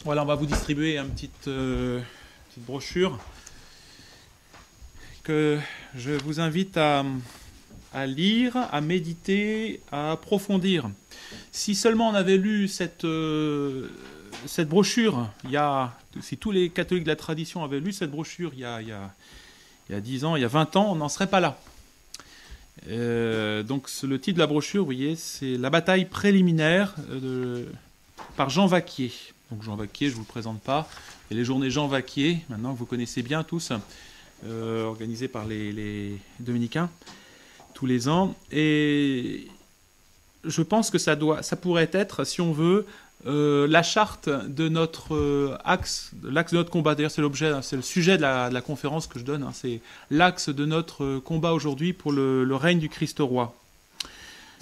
Voilà, on va vous distribuer une petite brochure que je vous invite à lire, à méditer, à approfondir. Si seulement on avait lu cette brochure, si tous les catholiques de la tradition avaient lu cette brochure il y a 10 ans, il y a 20 ans, on n'en serait pas là. Donc le titre de la brochure, vous voyez, c'est La bataille préliminaire par Jean Vacquier. Donc Jean Vacquier, je ne vous le présente pas. Et les journées Jean Vacquier, maintenant que vous connaissez bien tous, organisées par les dominicains tous les ans. Et je pense que ça pourrait être, si on veut, la charte de notre axe, l'axe de notre combat. D'ailleurs, c'est l'objet, c'est le sujet de la conférence que je donne. C'est l'axe de notre combat aujourd'hui pour le règne du Christ roi.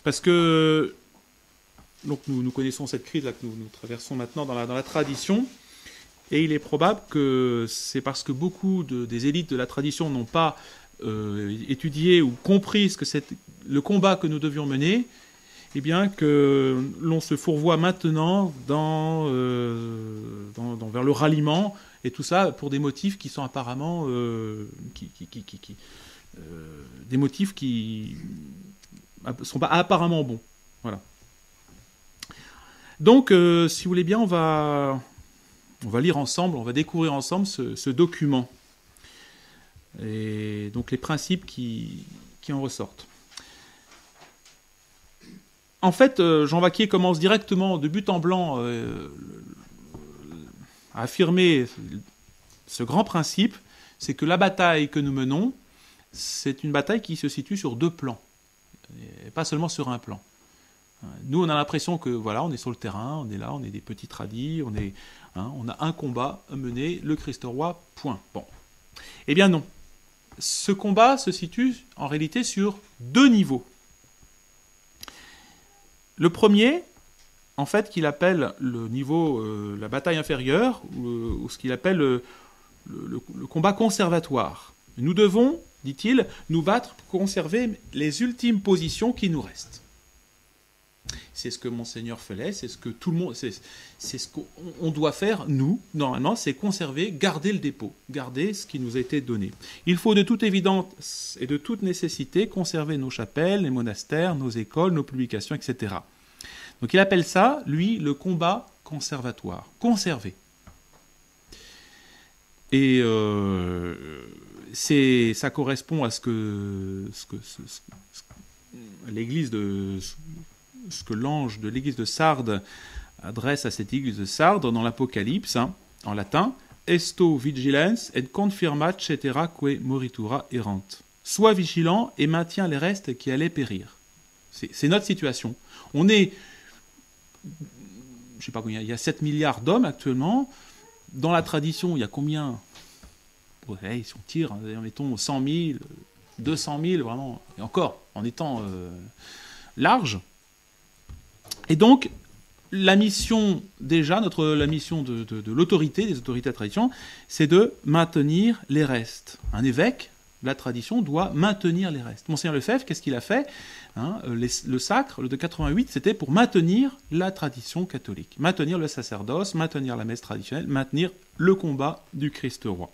Parce que donc nous connaissons cette crise là que nous traversons maintenant dans la tradition, et il est probable que c'est parce que beaucoup des élites de la tradition n'ont pas étudié ou compris ce que c'est le combat que nous devions mener, et bien que l'on se fourvoie maintenant vers le ralliement, et tout ça pour des motifs qui sont apparemment des motifs qui sont pas apparemment bons. Voilà. Donc, si vous voulez bien, on va lire ensemble, on va découvrir ensemble ce document. Et donc les principes qui en ressortent. En fait, Jean Vacquier commence directement, de but en blanc, à affirmer ce grand principe, c'est que la bataille que nous menons, c'est une bataille qui se situe sur 2 plans, et pas seulement sur un plan. Nous, on a l'impression que voilà, on est sur le terrain, on est là, on est des petits tradis, on a un combat à mener, le Christ roi, point. Bon. Eh bien non. Ce combat se situe en réalité sur 2 niveaux. Le premier, en fait, qu'il appelle le niveau, la bataille inférieure, ou ce qu'il appelle le combat conservatoire. Nous devons, dit-il, nous battre pour conserver les ultimes positions qui nous restent. C'est ce que Monseigneur faisait, c'est ce que tout le monde, c'est ce qu'on doit faire, nous, normalement, c'est conserver, garder le dépôt, garder ce qui nous a été donné. Il faut de toute évidence et de toute nécessité conserver nos chapelles, les monastères, nos écoles, nos publications, etc. Donc il appelle ça, lui, le combat conservatoire. Conserver. Et ça correspond à ce que l'Église de... ce que l'ange de l'église de Sardes adresse à cette église de Sardes dans l'Apocalypse, en latin, « Esto vigilens et confirmat cetera que moritura errant ». Sois vigilant et maintiens les restes qui allaient périr. C'est notre situation. On est, je sais pas combien, il y a 7 milliards d'hommes actuellement. Dans la tradition, il y a combien? Ouais, si on tire, mettons 100 000, 200 000, vraiment, et encore, en étant large. Et donc, la mission, déjà, la mission de l'autorité, des autorités de la tradition, c'est de maintenir les restes. Un évêque, la tradition, doit maintenir les restes. Monseigneur Lefebvre, qu'est-ce qu'il a fait? Le sacre, le de 88, c'était pour maintenir la tradition catholique, maintenir le sacerdoce, maintenir la messe traditionnelle, maintenir le combat du Christ roi.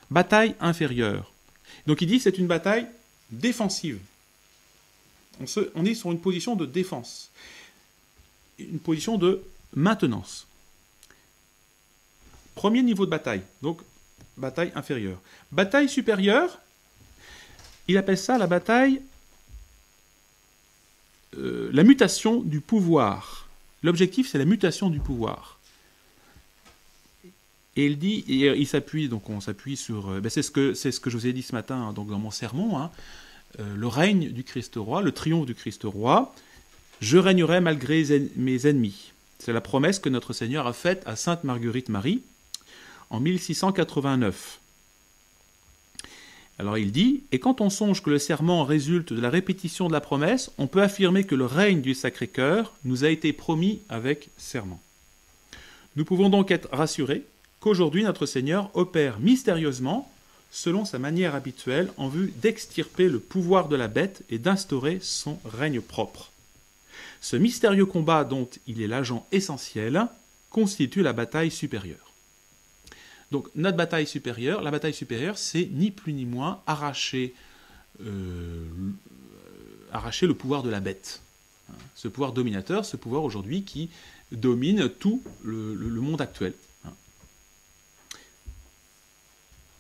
Bataille inférieure. Donc il dit que c'est une bataille défensive. On est sur une position de défense, une position de maintenance. Premier niveau de bataille, donc bataille inférieure. Bataille supérieure, il appelle ça la bataille, la mutation du pouvoir. L'objectif, c'est la mutation du pouvoir. Et il dit, et il s'appuie, donc on s'appuie sur, c'est ce que je vous ai dit ce matin, donc dans mon sermon, le règne du Christ roi, le triomphe du Christ roi, je régnerai malgré mes ennemis. C'est la promesse que notre Seigneur a faite à Sainte Marguerite Marie en 1689. Alors il dit, et quand on songe que le serment résulte de la répétition de la promesse, on peut affirmer que le règne du Sacré-Cœur nous a été promis avec serment. Nous pouvons donc être rassurés qu'aujourd'hui notre Seigneur opère mystérieusement selon sa manière habituelle, en vue d'extirper le pouvoir de la bête et d'instaurer son règne propre. Ce mystérieux combat dont il est l'agent essentiel constitue la bataille supérieure. Donc notre bataille supérieure, la bataille supérieure, c'est ni plus ni moins arracher le pouvoir de la bête. Ce pouvoir dominateur, ce pouvoir aujourd'hui qui domine tout le monde actuel.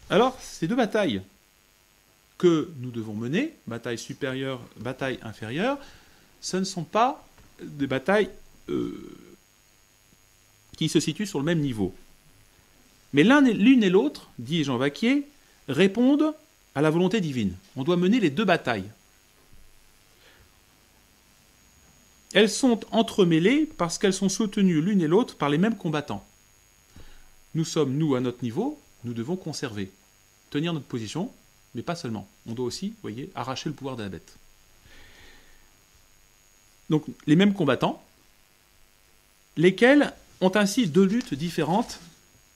Alors, ces deux batailles que nous devons mener, bataille supérieure, bataille inférieure, ce ne sont pas des batailles qui se situent sur le même niveau. Mais l'une et l'autre, dit Jean Vacquier, répondent à la volonté divine. On doit mener les deux batailles. Elles sont entremêlées parce qu'elles sont soutenues l'une et l'autre par les mêmes combattants. Nous sommes, nous, à notre niveau, nous devons conserver, tenir notre position, mais pas seulement. On doit aussi, vous voyez, arracher le pouvoir de la bête. Donc, les mêmes combattants, lesquels ont ainsi deux luttes différentes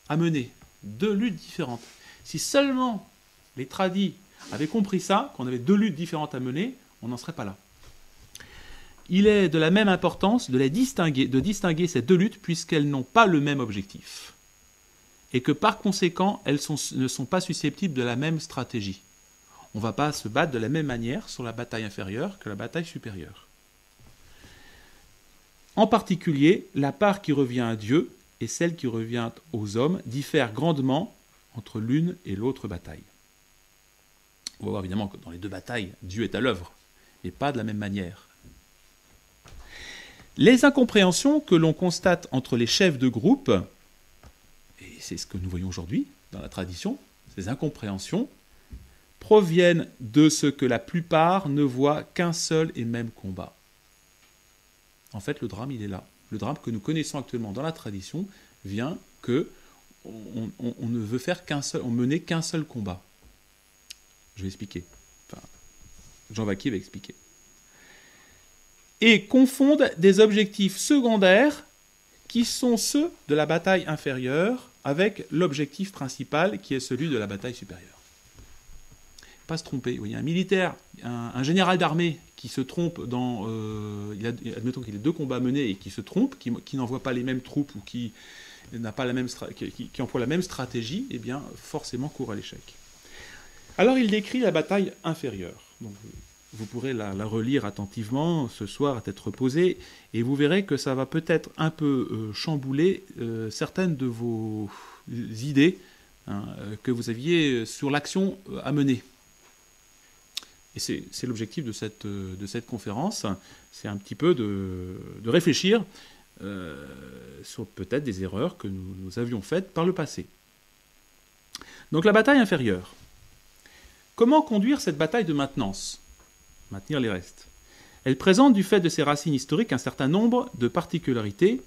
à mener. Deux luttes différentes. Si seulement les tradis avaient compris ça, qu'on avait deux luttes différentes à mener, on n'en serait pas là. Il est de la même importance de distinguer ces deux luttes puisqu'elles n'ont pas le même objectif. Et que par conséquent, elles ne sont pas susceptibles de la même stratégie. On ne va pas se battre de la même manière sur la bataille inférieure que la bataille supérieure. En particulier, la part qui revient à Dieu et celle qui revient aux hommes diffèrent grandement entre l'une et l'autre bataille. On va voir évidemment que dans les deux batailles, Dieu est à l'œuvre, et pas de la même manière. Les incompréhensions que l'on constate entre les chefs de groupe, et c'est ce que nous voyons aujourd'hui dans la tradition, ces incompréhensions proviennent de ce que la plupart ne voient qu'un seul et même combat. En fait, le drame, il est là. Le drame que nous connaissons actuellement dans la tradition vient que on ne veut faire mener qu'un seul combat. Je vais expliquer. Enfin, Jean Vacquier va expliquer. Et confondent des objectifs secondaires qui sont ceux de la bataille inférieure avec l'objectif principal qui est celui de la bataille supérieure. Pas se tromper. Vous voyez, un militaire, un général d'armée qui se trompe dans... admettons qu'il ait deux combats menés et qui se trompe, qui n'envoie pas les mêmes troupes ou qui n'a pas la même qui emploie la même stratégie, eh bien, forcément court à l'échec. Alors, il décrit la bataille inférieure. Donc, vous pourrez la relire attentivement ce soir à tête reposée, et vous verrez que ça va peut-être un peu chambouler certaines de vos idées que vous aviez sur l'action à mener. Et c'est l'objectif de cette conférence, c'est un petit peu de réfléchir sur peut-être des erreurs que nous avions faites par le passé. Donc la bataille inférieure. Comment conduire cette bataille de maintenance ? Maintenir les restes. Elle présente du fait de ses racines historiques un certain nombre de particularités,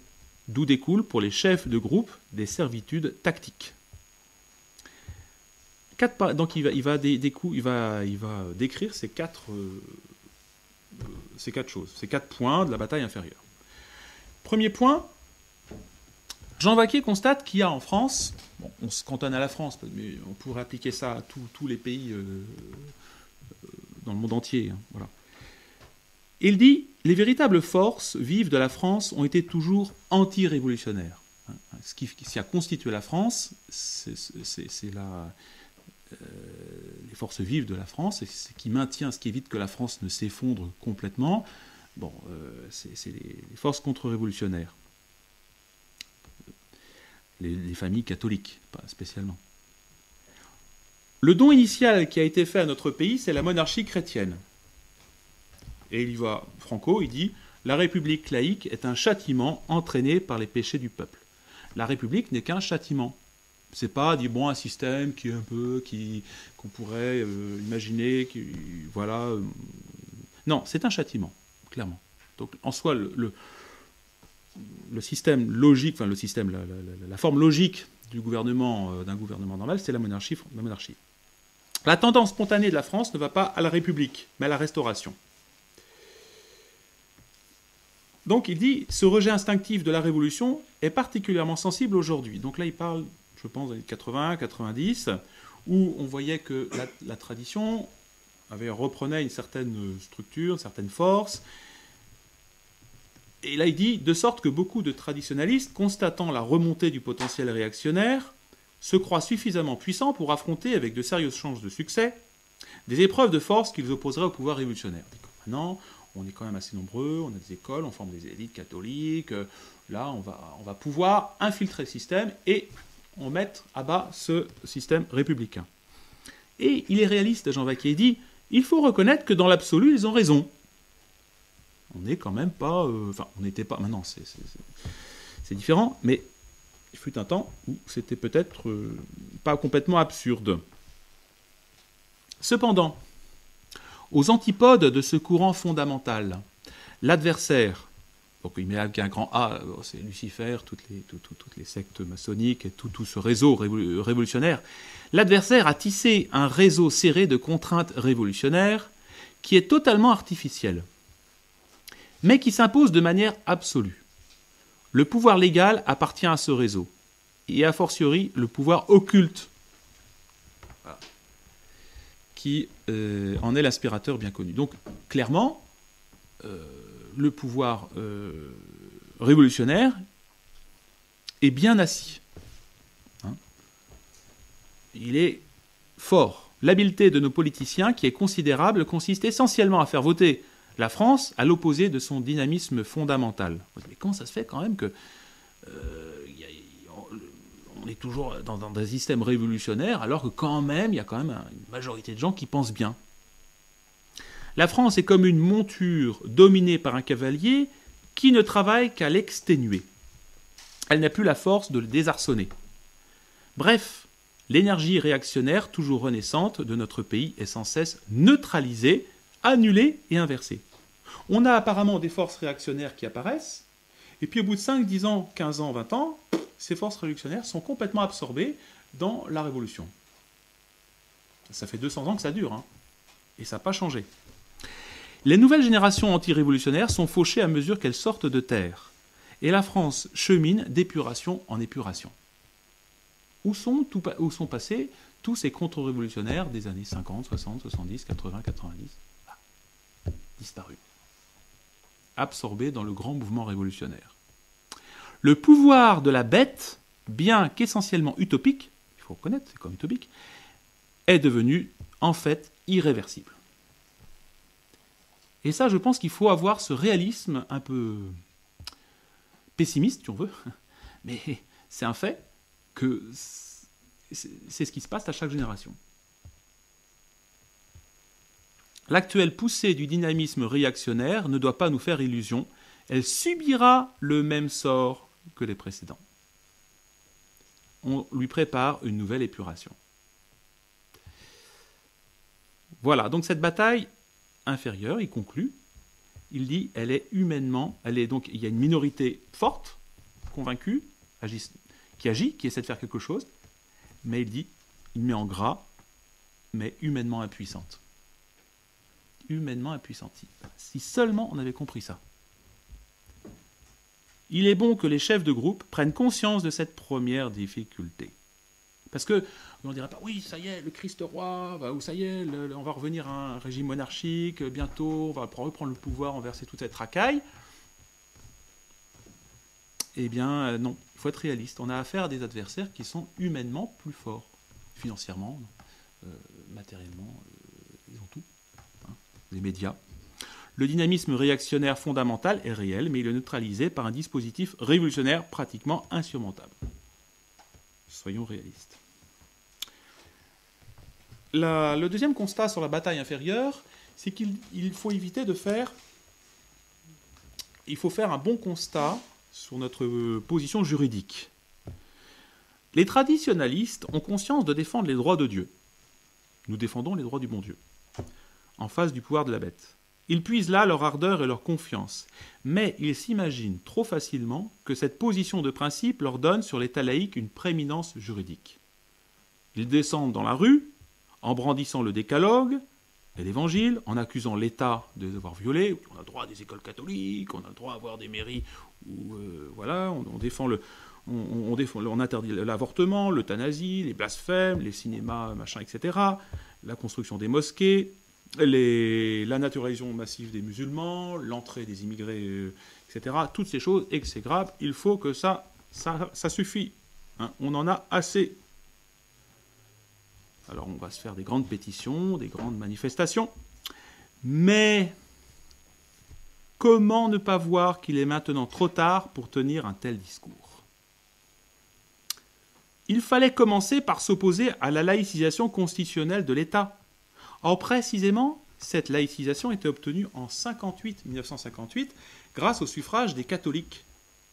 d'où découlent pour les chefs de groupe des servitudes tactiques. Donc il va décrire ces quatre choses, ces 4 points de la bataille inférieure. Premier point, Jean Vacquier constate qu'il y a en France, bon, on se cantonne à la France, mais on pourrait appliquer ça à tous les pays dans le monde entier. Voilà. Il dit « Les véritables forces vives de la France ont été toujours anti-révolutionnaires. » Ce qui a constitué la France, c'est les forces vives de la France, et ce qui maintient, ce qui évite que la France ne s'effondre complètement, bon, c'est les forces contre-révolutionnaires. Les familles catholiques, pas spécialement. Le don initial qui a été fait à notre pays, c'est la monarchie chrétienne. Et il y va, Franco, il dit « La République laïque est un châtiment entraîné par les péchés du peuple. » La République n'est qu'un châtiment. C'est pas un système qui est un peu qu'on pourrait imaginer, non, c'est un châtiment, clairement. Donc en soi, le système logique, enfin la forme logique du gouvernement d'un gouvernement normal, c'est la monarchie. La tendance spontanée de la France ne va pas à la République, mais à la Restauration. Donc il dit, ce rejet instinctif de la Révolution est particulièrement sensible aujourd'hui. Donc là, il parle, je pense, des années 80, 90, où on voyait que la tradition reprenait une certaine structure, une certaine force, Et là, il dit, de sorte que beaucoup de traditionalistes, constatant la remontée du potentiel réactionnaire, se croient suffisamment puissants pour affronter avec de sérieuses chances de succès des épreuves de force qu'ils opposeraient au pouvoir révolutionnaire. Maintenant, on est quand même assez nombreux, on a des écoles, on forme des élites catholiques, là, on va pouvoir infiltrer le système et on mettre à bas ce système républicain. Et il est réaliste, Jean Vaquier dit, il faut reconnaître que dans l'absolu, ils ont raison. On n'est quand même pas... Enfin, on n'était pas... Maintenant, c'est différent, mais il fut un temps où c'était peut-être pas complètement absurde. Cependant, aux antipodes de ce courant fondamental, l'adversaire, donc il met avec un grand A, c'est Lucifer, toutes les sectes maçonniques et tout ce réseau révolutionnaire, l'adversaire a tissé un réseau serré de contraintes révolutionnaires qui est totalement artificiel, mais qui s'impose de manière absolue. Le pouvoir légal appartient à ce réseau, et a fortiori le pouvoir occulte, qui en est l'aspirateur bien connu. Donc, clairement, le pouvoir révolutionnaire est bien assis. Hein, il est fort. L'habileté de nos politiciens, qui est considérable, consiste essentiellement à faire voter la France à l'opposé de son dynamisme fondamental. Mais comment ça se fait quand même que on est toujours dans un système révolutionnaire alors que quand même, il y a quand même une majorité de gens qui pensent bien. La France est comme une monture dominée par un cavalier qui ne travaille qu'à l'exténuer. Elle n'a plus la force de le désarçonner. Bref, l'énergie réactionnaire toujours renaissante de notre pays est sans cesse neutralisée, annulée et inversée. On a apparemment des forces réactionnaires qui apparaissent, et puis au bout de 5, 10 ans, 15 ans, 20 ans, ces forces révolutionnaires sont complètement absorbées dans la révolution. Ça fait 200 ans que ça dure, hein, et ça n'a pas changé. Les nouvelles générations anti-révolutionnaires sont fauchées à mesure qu'elles sortent de terre, et la France chemine d'épuration en épuration. Où sont passés tous ces contre-révolutionnaires des années 50, 60, 70, 80, 90 ? Disparus. Absorbés dans le grand mouvement révolutionnaire. Le pouvoir de la bête, bien qu'essentiellement utopique, il faut reconnaître, c'est comme utopique, est devenu en fait irréversible. Et ça, je pense qu'il faut avoir ce réalisme un peu pessimiste, si on veut, mais c'est un fait que c'est ce qui se passe à chaque génération. L'actuelle poussée du dynamisme réactionnaire ne doit pas nous faire illusion, elle subira le même sort que les précédents. On lui prépare une nouvelle épuration. Voilà, donc cette bataille inférieure, il conclut, il dit, il y a une minorité forte, convaincue, qui agit, qui essaie de faire quelque chose, mais il met en gras, mais humainement impuissante. Humainement impuissante. Si seulement on avait compris ça. Il est bon que les chefs de groupe prennent conscience de cette première difficulté. Parce que on ne dira pas, oui, ça y est, le Christ roi, ou ça y est, on va revenir à un régime monarchique, bientôt, on va reprendre le pouvoir, renverser toute cette racaille. Eh bien, non, il faut être réaliste. On a affaire à des adversaires qui sont humainement plus forts, financièrement, matériellement, ils ont tout. Les médias. Le dynamisme réactionnaire fondamental est réel, mais il est neutralisé par un dispositif révolutionnaire pratiquement insurmontable. Soyons réalistes. Le deuxième constat sur la bataille inférieure, c'est qu'il faut éviter de faire... Il faut faire un bon constat sur notre position juridique. Les traditionalistes ont conscience de défendre les droits de Dieu. Nous défendons les droits du bon Dieu, en face du pouvoir de la bête. Ils puisent là leur ardeur et leur confiance, mais ils s'imaginent trop facilement que cette position de principe leur donne sur l'état laïque une prééminence juridique. Ils descendent dans la rue, en brandissant le décalogue et l'évangile, en accusant l'État de les avoir violés. On a le droit à des écoles catholiques, on a le droit à avoir des mairies où on interdit l'avortement, l'euthanasie, les blasphèmes, les cinémas, machin, etc., la construction des mosquées, la naturalisation massive des musulmans, l'entrée des immigrés, etc. Toutes ces choses, et que c'est grave, il faut que ça suffit. Hein, on en a assez. Alors on va se faire des grandes pétitions, des grandes manifestations. Mais comment ne pas voir qu'il est maintenant trop tard pour tenir un tel discours? Il fallait commencer par s'opposer à la laïcisation constitutionnelle de l'État. Or, précisément, cette laïcisation était obtenue en 1958 grâce au suffrage des catholiques.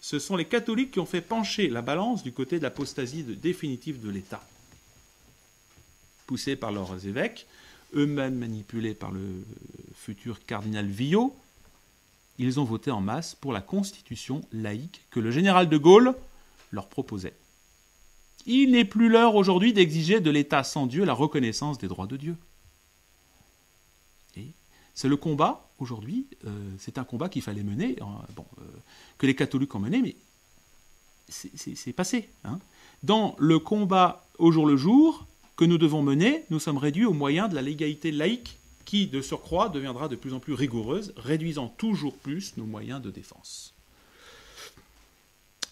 Ce sont les catholiques qui ont fait pencher la balance du côté de l'apostasie définitive de l'État. Poussés par leurs évêques, eux-mêmes manipulés par le futur cardinal Villot, ils ont voté en masse pour la constitution laïque que le général de Gaulle leur proposait. Il n'est plus l'heure aujourd'hui d'exiger de l'État sans Dieu la reconnaissance des droits de Dieu. Et c'est le combat, aujourd'hui, c'est un combat qu'il fallait mener, que les catholiques ont mené, mais c'est passé. Hein. Dans le combat au jour le jour que nous devons mener, nous sommes réduits aux moyens de la légalité laïque qui, de surcroît, deviendra de plus en plus rigoureuse, réduisant toujours plus nos moyens de défense.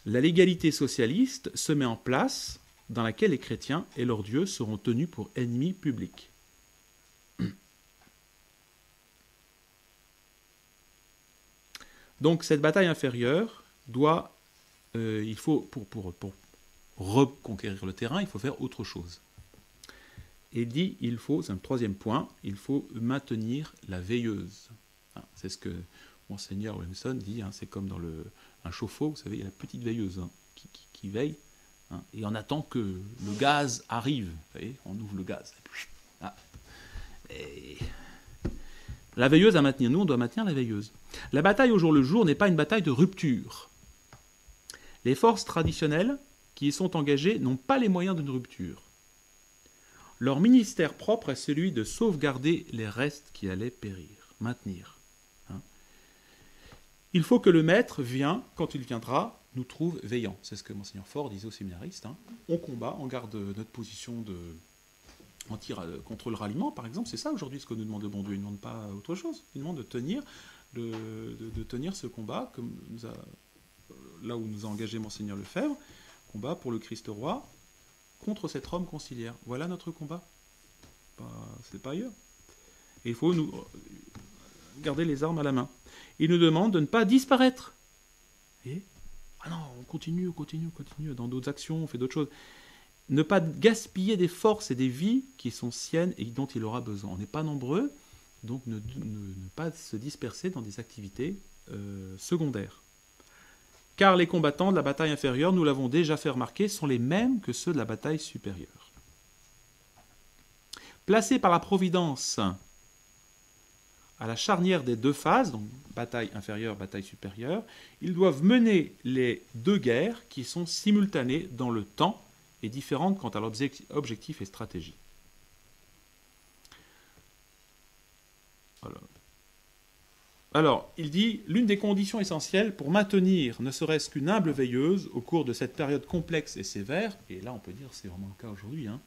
La légalité socialiste se met en place dans laquelle les chrétiens et leurs dieux seront tenus pour ennemis publics. Donc cette bataille inférieure doit, il faut, pour reconquérir le terrain, il faut faire autre chose. Et il dit, c'est un troisième point, il faut maintenir la veilleuse. Hein, c'est ce que Monseigneur Williamson dit, hein, c'est comme dans un chauffe-eau, vous savez, il y a la petite veilleuse hein, qui veille, hein, et on attend que le gaz arrive. Vous voyez, on ouvre le gaz. Ah. Et la veilleuse à maintenir, nous on doit maintenir la veilleuse. La bataille au jour le jour n'est pas une bataille de rupture. Les forces traditionnelles qui y sont engagées n'ont pas les moyens d'une rupture. Leur ministère propre est celui de sauvegarder les restes qui allaient périr, maintenir. Hein. Il faut que le maître quand il viendra, nous trouve veillants. C'est ce que Monseigneur Faure disait aux séminaristes. Hein. On combat, on garde notre position contre le ralliement, par exemple. C'est ça aujourd'hui ce que nous demande le bon Dieu. Il ne demande pas autre chose. Il demande de tenir ce combat, comme là où nous a engagé Monseigneur Lefebvre, combat pour le Christ roi, contre cet Rome conciliaire. Voilà notre combat. C'est pas ailleurs. Et il faut nous garder les armes à la main. Il nous demande de ne pas disparaître. Et ah non, on continue. Dans d'autres actions, on fait d'autres choses. Ne pas gaspiller des forces et des vies qui sont siennes et dont il aura besoin. On n'est pas nombreux, donc ne pas se disperser dans des activités secondaires. Car les combattants de la bataille inférieure, nous l'avons déjà fait remarquer, sont les mêmes que ceux de la bataille supérieure. Placés par la Providence à la charnière des deux phases, donc bataille inférieure, bataille supérieure, ils doivent mener les deux guerres qui sont simultanées dans le temps et différentes quant à leurs objectifs et stratégies. Alors, il dit, l'une des conditions essentielles pour maintenir ne serait-ce qu'une humble veilleuse au cours de cette période complexe et sévère, et là on peut dire c'est vraiment le cas aujourd'hui, hein,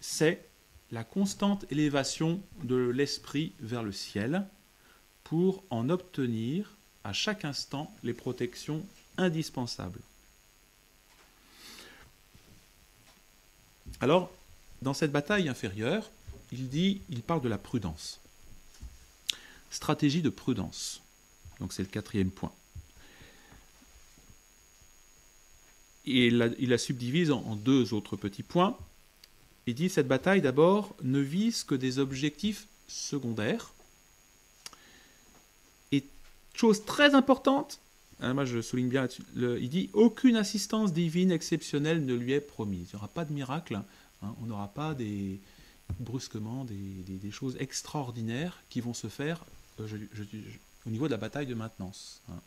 c'est la constante élévation de l'esprit vers le ciel pour en obtenir à chaque instant les protections indispensables. Alors, dans cette bataille inférieure, il parle de la prudence. Stratégie de prudence. Donc c'est le quatrième point. Et il la subdivise en deux autres petits points. Il dit cette bataille d'abord ne vise que des objectifs secondaires. Et chose très importante, moi je souligne bien là-dessus, il dit aucune assistance divine exceptionnelle ne lui est promise. Il n'y aura pas de miracle, hein, on n'aura pas brusquement des choses extraordinaires qui vont se faire au niveau de la bataille de maintenance. Hein.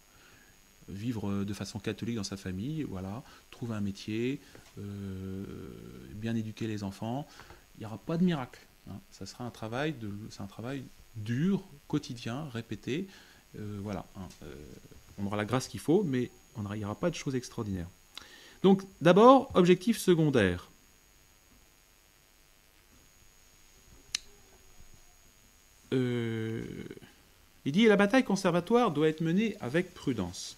Vivre de façon catholique dans sa famille, voilà, trouver un métier, bien éduquer les enfants, il n'y aura pas de miracle. Hein. Ça sera un travail dur, quotidien, répété. Voilà. Hein. On aura la grâce qu'il faut, mais il n'y aura pas de choses extraordinaires. Donc, d'abord, objectif secondaire. il dit « La bataille conservatoire doit être menée avec prudence. »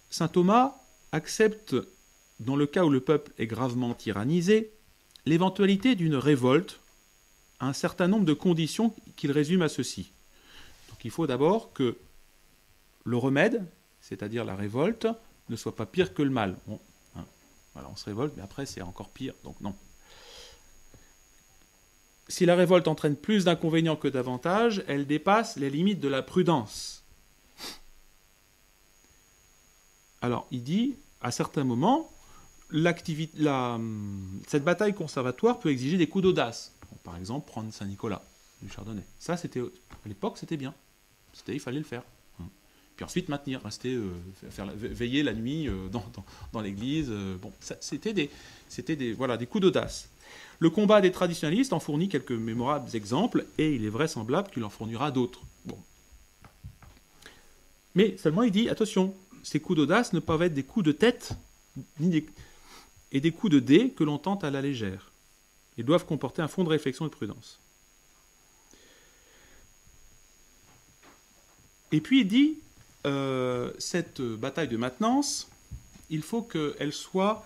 Saint Thomas accepte, dans le cas où le peuple est gravement tyrannisé, l'éventualité d'une révolte à un certain nombre de conditions qu'il résume à ceci. Donc il faut d'abord que le remède, c'est-à-dire la révolte, ne soit pas pire que le mal. Bon, hein, voilà, on se révolte, mais après c'est encore pire, donc non. Si la révolte entraîne plus d'inconvénients que d'avantages, elle dépasse les limites de la prudence. Alors, il dit, à certains moments, cette bataille conservatoire peut exiger des coups d'audace. Par exemple, prendre Saint-Nicolas du Chardonnay. Ça, à l'époque, c'était bien. Il fallait le faire. Puis ensuite, maintenir, rester, veiller la nuit dans l'église. Bon, c'était des coups d'audace. Le combat des traditionalistes en fournit quelques mémorables exemples, et il est vraisemblable qu'il en fournira d'autres. Bon. Mais seulement, il dit, attention, ces coups d'audace ne peuvent être des coups de tête et des coups de dés que l'on tente à la légère. Ils doivent comporter un fond de réflexion et de prudence. Et puis il dit, cette bataille de maintenance, il faut qu'elle soit...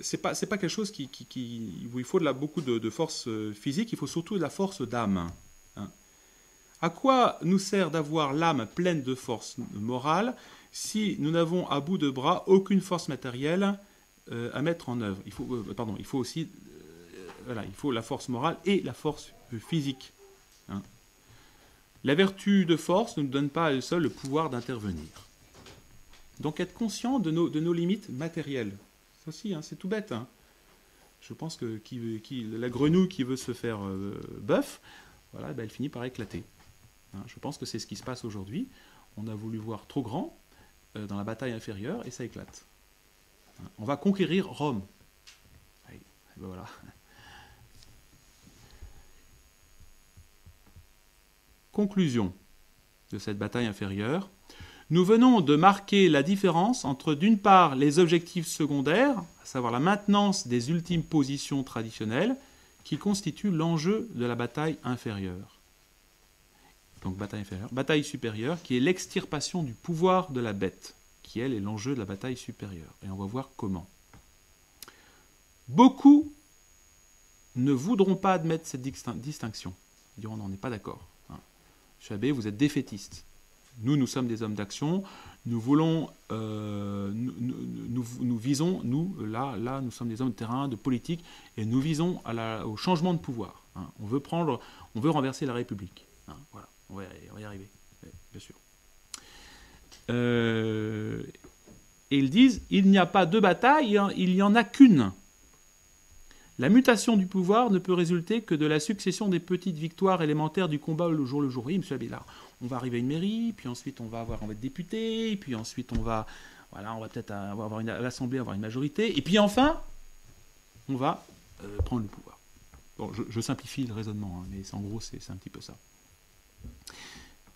c'est pas quelque chose où il faut beaucoup de force physique, il faut surtout de la force d'âme. Hein. À quoi nous sert d'avoir l'âme pleine de force morale si nous n'avons à bout de bras aucune force matérielle à mettre en œuvre? Il faut aussi il faut la force morale et la force physique. Hein. La vertu de force ne nous donne pas à elle seule le pouvoir d'intervenir. Donc être conscient de nos limites matérielles. Ça aussi, hein, c'est tout bête. Hein. Je pense que la grenouille qui veut se faire bœuf, voilà, elle finit par éclater. Hein, je pense que c'est ce qui se passe aujourd'hui. On a voulu voir trop grand dans la bataille inférieure et ça éclate. Hein, on va conquérir Rome. Et ben voilà. Conclusion de cette bataille inférieure. Nous venons de marquer la différence entre, d'une part, les objectifs secondaires, à savoir la maintenance des ultimes positions traditionnelles, qui constituent l'enjeu de la bataille inférieure. Donc bataille inférieure. Bataille supérieure, qui est l'extirpation du pouvoir de la bête, qui, elle, est l'enjeu de la bataille supérieure. Et on va voir comment. Beaucoup ne voudront pas admettre cette distinction. Ils diront, non, on n'est pas d'accord. Hein. Monsieur Abbé, vous êtes défaitiste. Nous sommes des hommes d'action, nous voulons, nous visons, là, nous sommes des hommes de terrain, de politique, et nous visons au changement de pouvoir. Hein. On veut renverser la République. Hein. Voilà, on va y arriver, bien sûr. Et ils disent, il n'y a pas deux batailles, hein, il n'y en a qu'une. La mutation du pouvoir ne peut résulter que de la succession des petites victoires élémentaires du combat le jour. Oui, monsieur Abélard, on va arriver à une mairie, puis ensuite on va être député, puis ensuite on va peut-être avoir l'Assemblée, avoir une majorité, et puis enfin, on va prendre le pouvoir. Bon, je simplifie le raisonnement, hein, mais en gros, c'est un petit peu ça.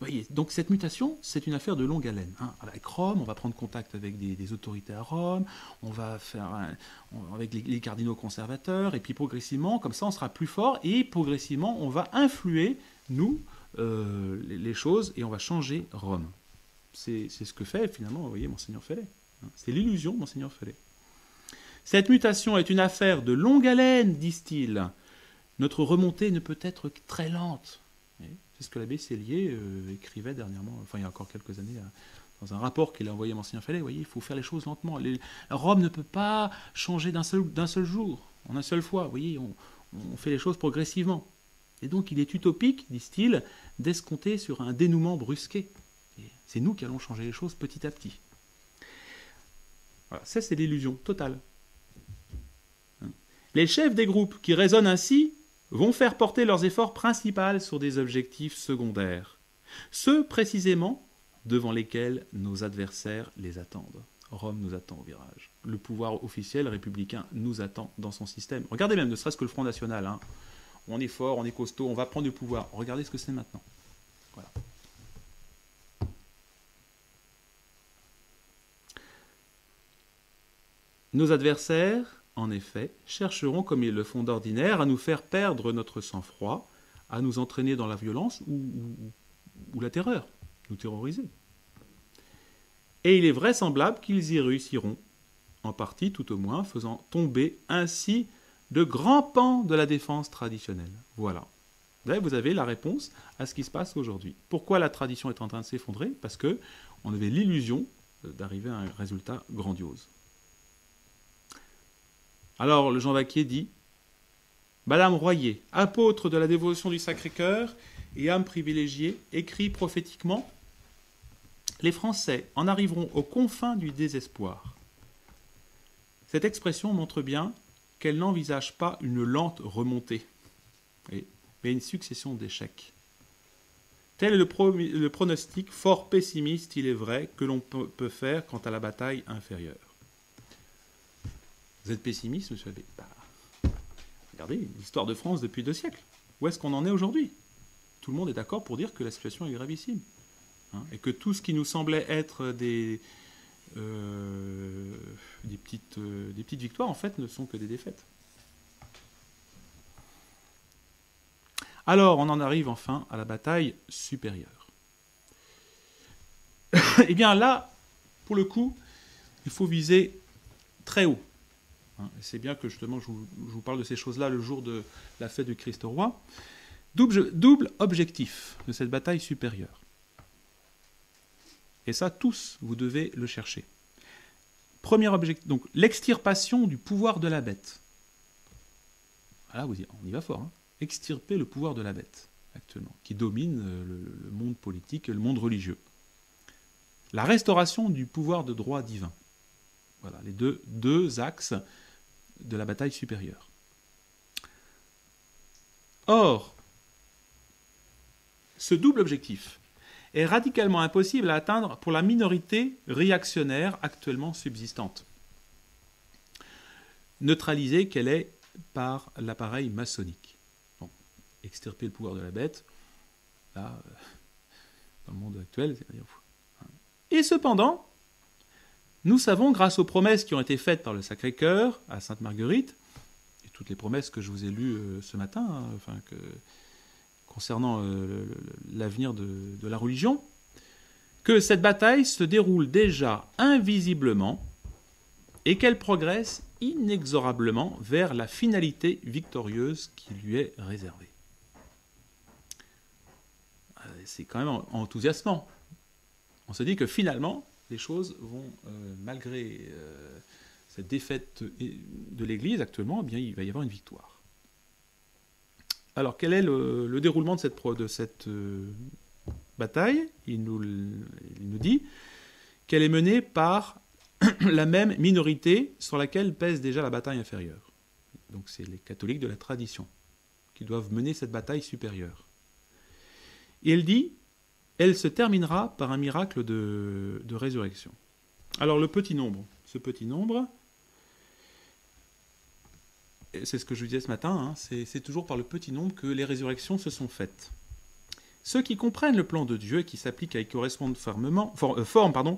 Vous voyez, donc cette mutation, c'est une affaire de longue haleine. Hein. Avec Rome, on va prendre contact avec des autorités à Rome, on va faire avec les cardinaux conservateurs, et puis progressivement, comme ça, on sera plus fort, et progressivement, on va influer, nous, les choses, et on va changer Rome. C'est ce que fait, finalement, vous voyez, Monseigneur Fellet. Hein. C'est l'illusion de Monseigneur Fellet. Cette mutation est une affaire de longue haleine, disent-ils. Notre remontée ne peut être que très lente. C'est ce que l'abbé Sellier écrivait dernièrement, enfin il y a encore quelques années, dans un rapport qu'il a envoyé à Monseigneur Fellet. Vous voyez, il faut faire les choses lentement. Rome ne peut pas changer d'un seul jour, en une seule fois. Vous voyez, on fait les choses progressivement. Et donc il est utopique, disent-ils, d'escompter sur un dénouement brusqué. C'est nous qui allons changer les choses petit à petit. Voilà, ça c'est l'illusion totale. Les chefs des groupes qui raisonnent ainsi vont faire porter leurs efforts principaux sur des objectifs secondaires, ceux précisément devant lesquels nos adversaires les attendent. Rome nous attend au virage. Le pouvoir officiel républicain nous attend dans son système. Regardez même, ne serait-ce que le Front National. Hein. On est fort, on est costaud, on va prendre le pouvoir. Regardez ce que c'est maintenant. Voilà. Nos adversaires en effet, chercheront, comme ils le font d'ordinaire, à nous faire perdre notre sang-froid, à nous entraîner dans la violence ou la terreur, nous terroriser. Et il est vraisemblable qu'ils y réussiront, en partie tout au moins, faisant tomber ainsi de grands pans de la défense traditionnelle. Voilà. Vous avez la réponse à ce qui se passe aujourd'hui. Pourquoi la tradition est en train de s'effondrer? Parce qu'on avait l'illusion d'arriver à un résultat grandiose. Alors, le Jean Vaquier dit « Madame Royer, apôtre de la dévotion du Sacré-Cœur et âme privilégiée, écrit prophétiquement « Les Français en arriveront aux confins du désespoir. » Cette expression montre bien qu'elle n'envisage pas une lente remontée, mais une succession d'échecs. Tel est le pronostic fort pessimiste, il est vrai, que l'on peut faire quant à la bataille inférieure. Vous êtes pessimiste, monsieur Abbé? Regardez l'histoire de France depuis 2 siècles. Où est-ce qu'on en est aujourd'hui? Tout le monde est d'accord pour dire que la situation est gravissime. Et que tout ce qui nous semblait être des petites victoires, en fait, ne sont que des défaites. Alors, on en arrive enfin à la bataille supérieure. Eh bien là, pour le coup, il faut viser très haut. C'est bien que justement je vous parle de ces choses-là le jour de la fête du Christ roi. Double objectif de cette bataille supérieure. Et ça, tous, vous devez le chercher. Premier objectif, donc l'extirpation du pouvoir de la bête. Voilà, on y va fort. Extirper le pouvoir de la bête, actuellement, qui domine le monde politique et le monde religieux. La restauration du pouvoir de droit divin. Voilà, les deux axes de la bataille supérieure. Or, ce double objectif est radicalement impossible à atteindre pour la minorité réactionnaire actuellement subsistante, neutralisée qu'elle est par l'appareil maçonnique. Bon, extirper le pouvoir de la bête, là, dans le monde actuel, c'est-à-dire... Et cependant, nous savons, grâce aux promesses qui ont été faites par le Sacré-Cœur à Sainte Marguerite, et toutes les promesses que je vous ai lues ce matin, concernant l'avenir de la religion, que cette bataille se déroule déjà invisiblement et qu'elle progresse inexorablement vers la finalité victorieuse qui lui est réservée. C'est quand même enthousiasmant. On se dit que finalement, les choses vont, malgré cette défaite de l'Église actuellement, eh bien, il va y avoir une victoire. Alors, quel est le déroulement de cette bataille? Il nous dit qu'elle est menée par la même minorité sur laquelle pèse déjà la bataille inférieure. Donc, c'est les catholiques de la tradition qui doivent mener cette bataille supérieure. Et il dit... elle se terminera par un miracle de résurrection. Alors le petit nombre, ce petit nombre, c'est ce que je vous disais ce matin, c'est toujours par le petit nombre que les résurrections se sont faites. Ceux qui comprennent le plan de Dieu et qui s'appliquent à y correspondre forme,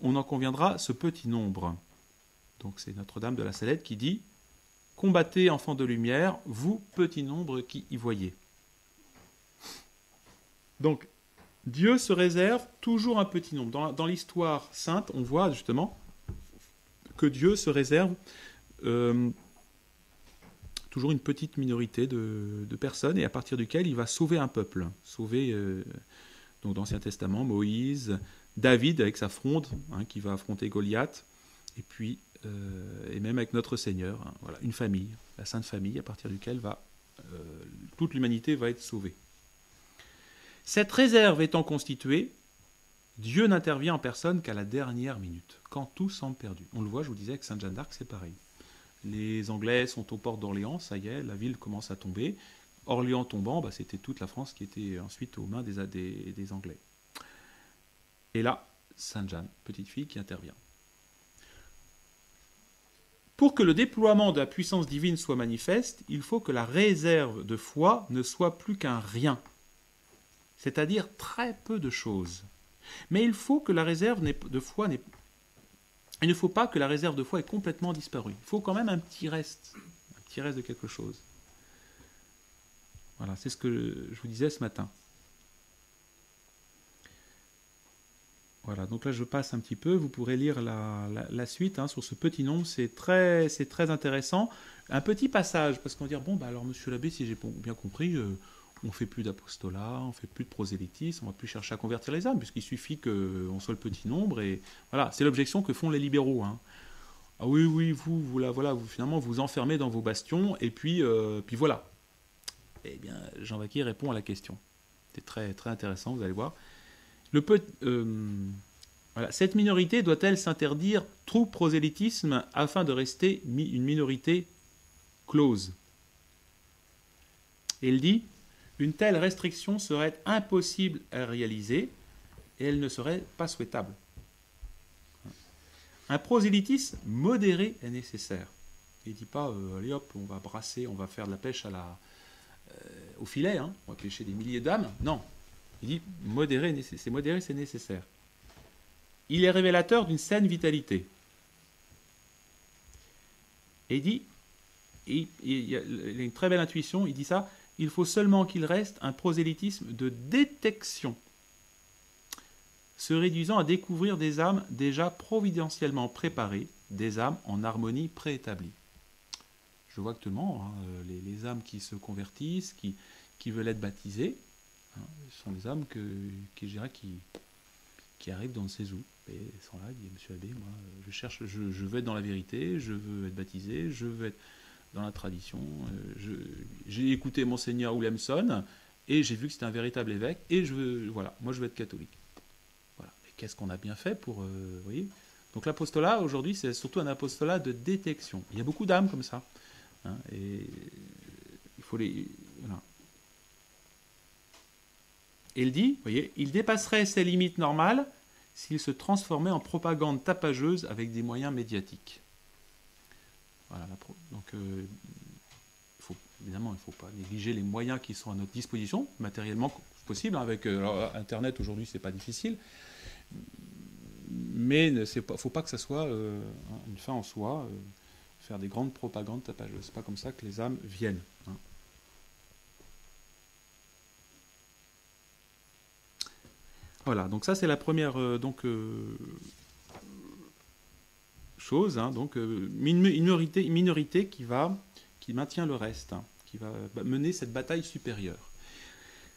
on en conviendra ce petit nombre. Donc c'est Notre-Dame de la Salette qui dit « Combattez, enfants de lumière, vous, petit nombre qui y voyez. » Donc, Dieu se réserve toujours un petit nombre. Dans l'histoire sainte, on voit justement que Dieu se réserve toujours une petite minorité de personnes et à partir duquel il va sauver un peuple. Sauver, donc dans l'Ancien Testament, Moïse, David avec sa fronde, qui va affronter Goliath, et puis, et même avec notre Seigneur, voilà, une famille, la Sainte Famille, à partir duquel toute l'humanité va être sauvée. Cette réserve étant constituée, Dieu n'intervient en personne qu'à la dernière minute, quand tout semble perdu. On le voit, je vous disais, avec Sainte Jeanne d'Arc, c'est pareil. Les Anglais sont aux portes d'Orléans, ça y est, la ville commence à tomber. Orléans tombant, c'était toute la France qui était ensuite aux mains des Anglais. Et là, Sainte Jeanne, petite fille, qui intervient. Pour que le déploiement de la puissance divine soit manifeste, il faut que la réserve de foi ne soit plus qu'un rien, c'est-à-dire très peu de choses. Mais il faut que la réserve de foi Il ne faut pas que la réserve de foi ait complètement disparu. Il faut quand même un petit reste de quelque chose. Voilà, c'est ce que je vous disais ce matin. Voilà, donc là je passe un petit peu, vous pourrez lire la suite hein, sur ce petit nombre, c'est très intéressant. Un petit passage, parce qu'on va dire, bon, bah alors monsieur l'abbé, si j'ai bien compris, on ne fait plus d'apostolat, on ne fait plus de prosélytisme, on ne va plus chercher à convertir les âmes, puisqu'il suffit qu'on soit le petit nombre, et voilà, c'est l'objection que font les libéraux. Hein. Ah oui, oui, vous finalement vous enfermez dans vos bastions, et puis voilà. Eh bien, Jean Vacquier répond à la question. C'est très intéressant, vous allez voir. Voilà. Cette minorité doit-elle s'interdire tout prosélytisme afin de rester une minorité close? Et il dit, une telle restriction serait impossible à réaliser et elle ne serait pas souhaitable. Un prosélytisme modéré est nécessaire. Il ne dit pas, allez hop, on va brasser, on va faire de la pêche au filet, hein, on va pêcher des milliers d'âmes. Non, il dit, c'est modéré, c'est nécessaire. Il est révélateur d'une saine vitalité. Et il dit, il a une très belle intuition, il dit ça, il faut seulement qu'il reste un prosélytisme de détection, se réduisant à découvrir des âmes déjà providentiellement préparées, des âmes en harmonie préétablie. Je vois actuellement hein, les âmes qui se convertissent, qui veulent être baptisées, hein, ce sont des âmes qui arrivent dans ces où. Et ils sont là, ils disent, monsieur l'abbé, moi, je veux être dans la vérité, je veux être baptisé, je veux être dans la tradition. J'ai écouté Monseigneur Williamson et j'ai vu que c'était un véritable évêque et moi je veux être catholique. Voilà. Et qu'est-ce qu'on a bien fait pour, vous voyez. Donc l'apostolat aujourd'hui c'est surtout un apostolat de détection. Il y a beaucoup d'âmes comme ça, hein, et il faut voilà. Et il dit, vous voyez, il dépasserait ses limites normales s'il se transformait en propagande tapageuse avec des moyens médiatiques. Voilà, donc, évidemment, il ne faut pas négliger les moyens qui sont à notre disposition, matériellement possible. Hein, avec Internet, aujourd'hui, ce n'est pas difficile. Mais il ne faut pas que ça soit une fin en soi, faire des grandes propagandes tapageuses. Ce n'est pas comme ça que les âmes viennent. Hein. Voilà, donc ça, c'est la première chose, hein, donc une minorité qui maintient le reste, hein, qui va mener cette bataille supérieure.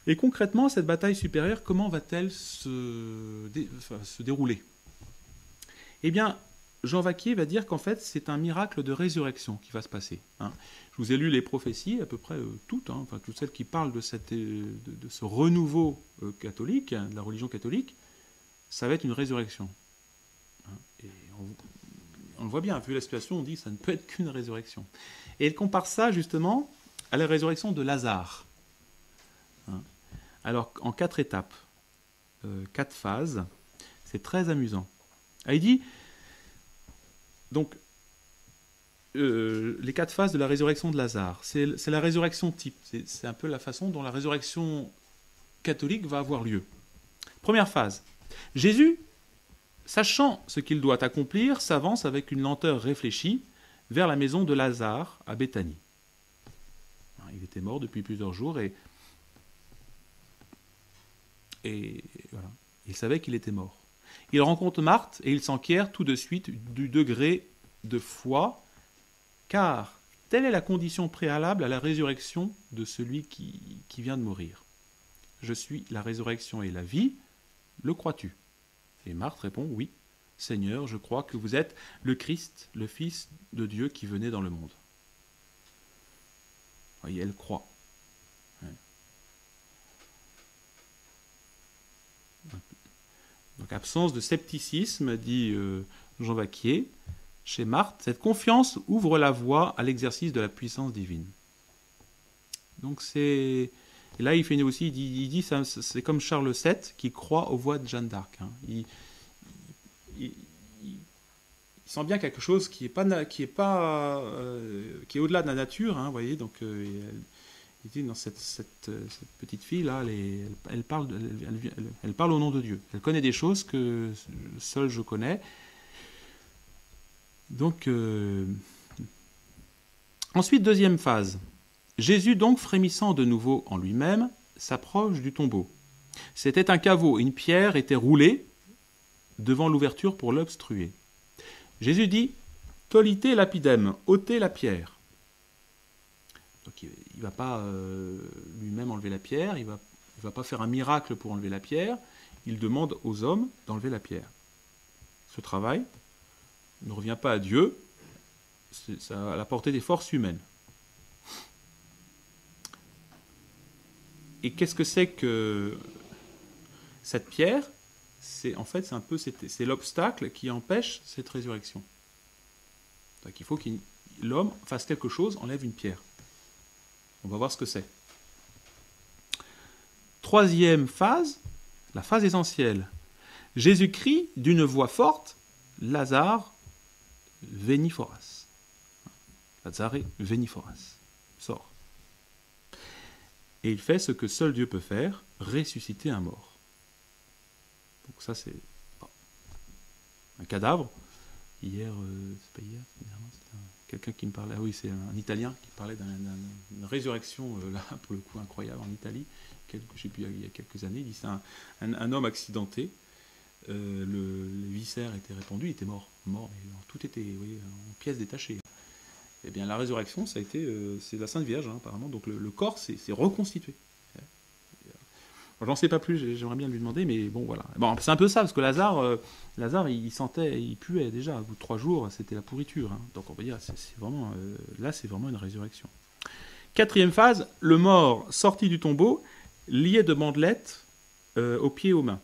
Et concrètement, cette bataille supérieure, comment va-t-elle se dérouler? Eh bien, Jean Vacquier va dire qu'en fait, c'est un miracle de résurrection qui va se passer. Hein. Je vous ai lu les prophéties, à peu près toutes, hein, enfin toutes celles qui parlent de ce renouveau catholique, hein, de la religion catholique, ça va être une résurrection. Hein. Et on le voit bien, vu la situation, on dit que ça ne peut être qu'une résurrection. Et il compare ça justement à la résurrection de Lazare. Hein. Alors, en 4 étapes, 4 phases, c'est très amusant. Il dit, donc, les 4 phases de la résurrection de Lazare, c'est la résurrection type, c'est un peu la façon dont la résurrection catholique va avoir lieu. Première phase, Jésus, sachant ce qu'il doit accomplir, s'avance avec une lenteur réfléchie vers la maison de Lazare à Béthanie. Il était mort depuis plusieurs jours et voilà, il savait qu'il était mort. Il rencontre Marthe et il s'enquiert tout de suite du degré de foi, car telle est la condition préalable à la résurrection de celui qui vient de mourir. Je suis la résurrection et la vie, le crois-tu? Et Marthe répond, oui, Seigneur, je crois que vous êtes le Christ, le Fils de Dieu qui venait dans le monde. Vous voyez, elle croit. Donc, absence de scepticisme, dit Jean Vacquier. Chez Marthe, cette confiance ouvre la voie à l'exercice de la puissance divine. Donc et là, il fait aussi, il dit c'est comme Charles VII qui croit aux voix de Jeanne d'Arc. Hein. Il sent bien quelque chose qui est au-delà de la nature. Hein, voyez, donc il dit dans cette petite fille là, elle parle au nom de Dieu. Elle connaît des choses que seule je connais. Donc, ensuite, deuxième phase. Jésus, donc, frémissant de nouveau en lui-même, s'approche du tombeau. C'était un caveau, une pierre était roulée devant l'ouverture pour l'obstruer. Jésus dit « Tolite lapidem », ôtez la pierre. Donc il ne va pas lui-même enlever la pierre, il va pas faire un miracle pour enlever la pierre, il demande aux hommes d'enlever la pierre. Ce travail ne revient pas à Dieu, c'est à la portée des forces humaines. Et qu'est-ce que c'est que cette pierre? C'est l'obstacle qui empêche cette résurrection. Donc il faut que l'homme fasse quelque chose, enlève une pierre. On va voir ce que c'est. Troisième phase, la phase essentielle. Jésus crie d'une voix forte, Lazare, veni foras. Lazare, veni foras. Sors. Et il fait ce que seul Dieu peut faire, ressusciter un mort. Donc ça c'est un cadavre. Hier, c'est pas hier, c'était quelqu'un qui me parlait, ah oui, c'est un Italien qui parlait d'une résurrection, là, pour le coup, incroyable en Italie, je sais plus, il y a quelques années. Il dit c'est un homme accidenté, les viscères étaient répandus, il était mort, mais tout était en pièces détachées. Eh bien, la résurrection, ça a été, c'est la Sainte Vierge, hein, apparemment, donc le corps s'est reconstitué. J'en sais pas plus, j'aimerais bien lui demander, mais bon, voilà. Bon, c'est un peu ça, parce que Lazare, il puait déjà. Au bout de 3 jours, c'était la pourriture. Hein. Donc on va dire, là, c'est vraiment une résurrection. Quatrième phase, le mort sorti du tombeau, lié de bandelettes aux pieds et aux mains.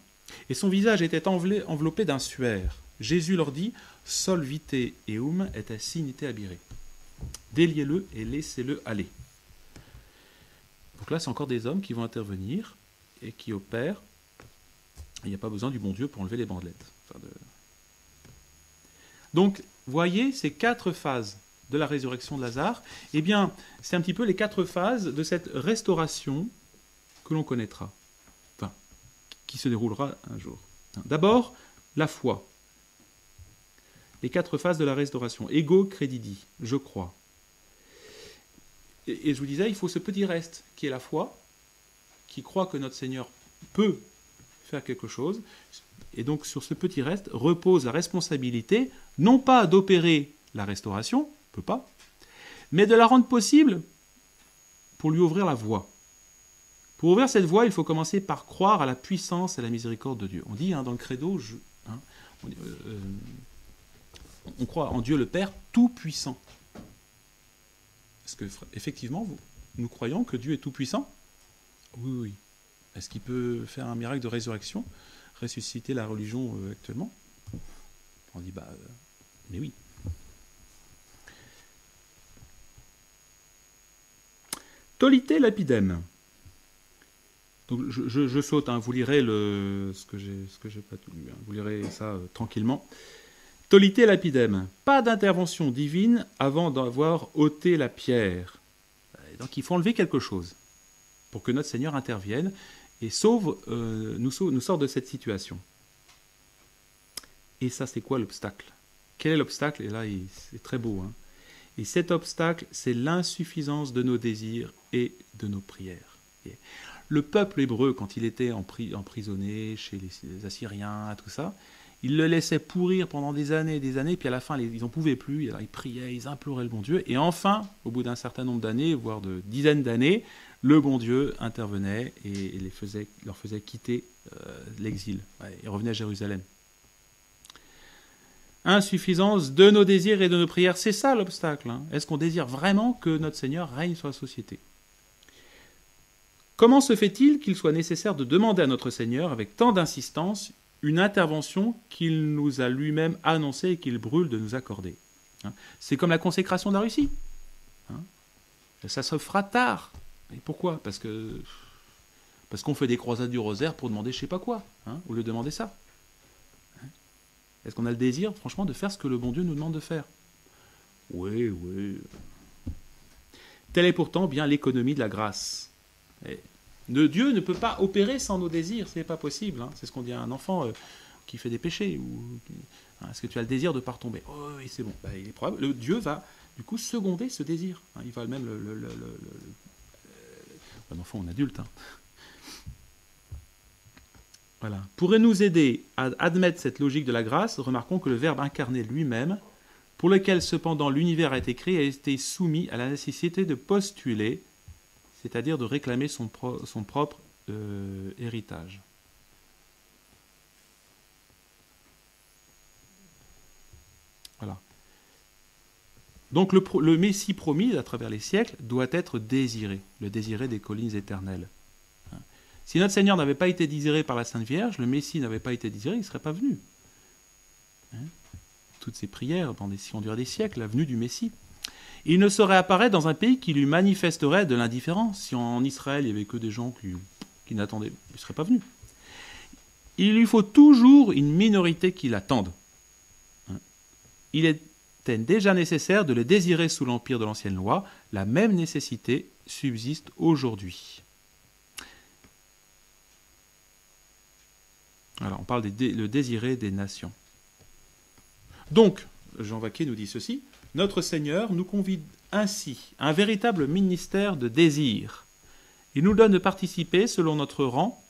Et son visage était enveloppé d'un suaire. Jésus leur dit, sol vite eum et signite abire. Déliez-le et laissez-le aller. Donc là, c'est encore des hommes qui vont intervenir et qui opère, il n'y a pas besoin du bon Dieu pour enlever les bandelettes. Donc, voyez ces 4 phases de la résurrection de Lazare, eh bien, c'est un petit peu les 4 phases de cette restauration que l'on connaîtra, enfin, qui se déroulera un jour. D'abord, la foi. Les 4 phases de la restauration. Ego credidi, je crois. Et je vous disais, il faut ce petit reste qui est la foi, qui croit que notre Seigneur peut faire quelque chose, et donc sur ce petit reste repose la responsabilité, non pas d'opérer la restauration, on ne peut pas, mais de la rendre possible pour lui ouvrir la voie. Pour ouvrir cette voie, il faut commencer par croire à la puissance et à la miséricorde de Dieu. On dit dans le credo, on croit en Dieu le Père tout-puissant. Est-ce que, effectivement, nous croyons que Dieu est tout-puissant ? Oui. Est-ce qu'il peut faire un miracle de résurrection, ressusciter la religion actuellement? On dit, mais oui. Tolite lapidem. Donc je saute, vous lirez ce que j'ai pas tout lu, vous lirez ça tranquillement. Tolite lapidem. Pas d'intervention divine avant d'avoir ôté la pierre. Donc il faut enlever quelque chose pour que notre Seigneur intervienne et nous sort de cette situation. Et ça, c'est quoi l'obstacle? Quel est l'obstacle? Et là, c'est très beau. Et cet obstacle, c'est l'insuffisance de nos désirs et de nos prières. Le peuple hébreu, quand il était emprisonné chez les Assyriens, tout ça, il le laissait pourrir pendant des années, puis à la fin, ils n'en pouvaient plus, alors ils priaient, ils imploraient le bon Dieu, et enfin, au bout d'un certain nombre d'années, voire de dizaines d'années, le bon Dieu intervenait et leur faisait quitter l'exil. Ils revenaient à Jérusalem. Insuffisance de nos désirs et de nos prières, c'est ça l'obstacle. Est-ce qu'on désire vraiment que notre Seigneur règne sur la société? Comment se fait-il qu'il soit nécessaire de demander à notre Seigneur, avec tant d'insistance, une intervention qu'il nous a lui-même annoncée et qu'il brûle de nous accorder? C'est comme la consécration de la Russie. Ça se fera tard. Et pourquoi? Parce qu'on fait des croisades du rosaire pour demander je sais pas quoi, au lieu de demander ça. Est-ce qu'on a le désir, franchement, de faire ce que le bon Dieu nous demande de faire? Oui. Telle est pourtant bien l'économie de la grâce. Dieu ne peut pas opérer sans nos désirs, c'est pas possible. C'est ce qu'on dit à un enfant qui fait des péchés est-ce que tu as le désir de ne pas retomber? Oh oui, c'est bon. Ben, il est probable. Le Dieu va du coup seconder ce désir. Il va même un enfant, un adulte. Voilà. Pour nous aider à admettre cette logique de la grâce, remarquons que le Verbe incarné lui-même, pour lequel cependant l'univers a été créé, a été soumis à la nécessité de postuler, c'est-à-dire de réclamer son propre héritage. Voilà. Donc le Messie promis à travers les siècles doit être désiré, le désiré des collines éternelles. Si notre Seigneur n'avait pas été désiré par la Sainte Vierge, le Messie n'avait pas été désiré, il ne serait pas venu. Toutes ces prières ont duré des siècles, la venue du Messie. Il ne saurait apparaître dans un pays qui lui manifesterait de l'indifférence. Si en Israël, il n'y avait que des gens qui n'attendaient, il ne serait pas venu. Il lui faut toujours une minorité qui l'attende. Il était déjà nécessaire de le désirer sous l'empire de l'ancienne loi. La même nécessité subsiste aujourd'hui. Alors, on parle le désiré des nations. Donc, Jean Vacquier nous dit ceci, notre Seigneur nous convie ainsi à un véritable ministère de désir. Il nous donne de participer, selon notre rang,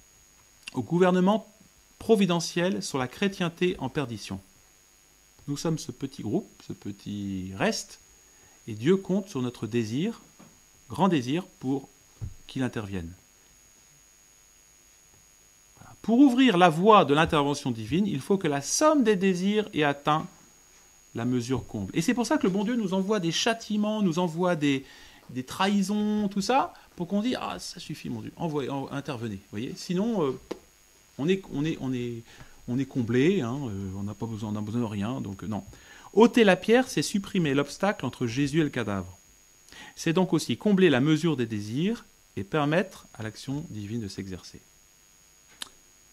au gouvernement providentiel sur la chrétienté en perdition. Nous sommes ce petit groupe, ce petit reste, et Dieu compte sur notre désir, grand désir, pour qu'il intervienne. Pour ouvrir la voie de l'intervention divine, il faut que la somme des désirs ait atteint la mesure comble. Et c'est pour ça que le bon Dieu nous envoie des châtiments, nous envoie des trahisons, tout ça, pour qu'on dise « Ah, ça suffit, mon Dieu, intervenez. » Voyez, sinon, on est comblé, on n'a pas besoin, de rien, donc non. Ôter la pierre, c'est supprimer l'obstacle entre Jésus et le cadavre. C'est donc aussi combler la mesure des désirs et permettre à l'action divine de s'exercer.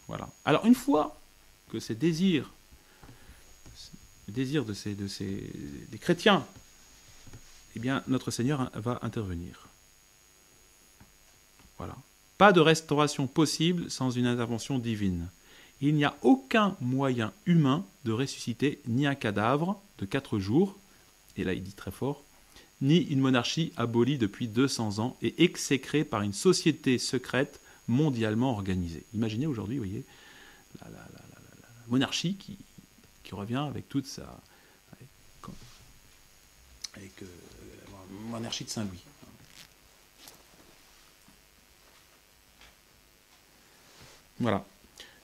Voilà. Alors, une fois que ces désirs, des chrétiens, eh bien, notre Seigneur va intervenir. Voilà. Pas de restauration possible sans une intervention divine. Il n'y a aucun moyen humain de ressusciter ni un cadavre de 4 jours, et là il dit très fort, ni une monarchie abolie depuis 200 ans et exécrée par une société secrète mondialement organisée. Imaginez aujourd'hui, vous voyez, la monarchie qui revient avec toute sa... avec la monarchie de Saint-Louis. Voilà.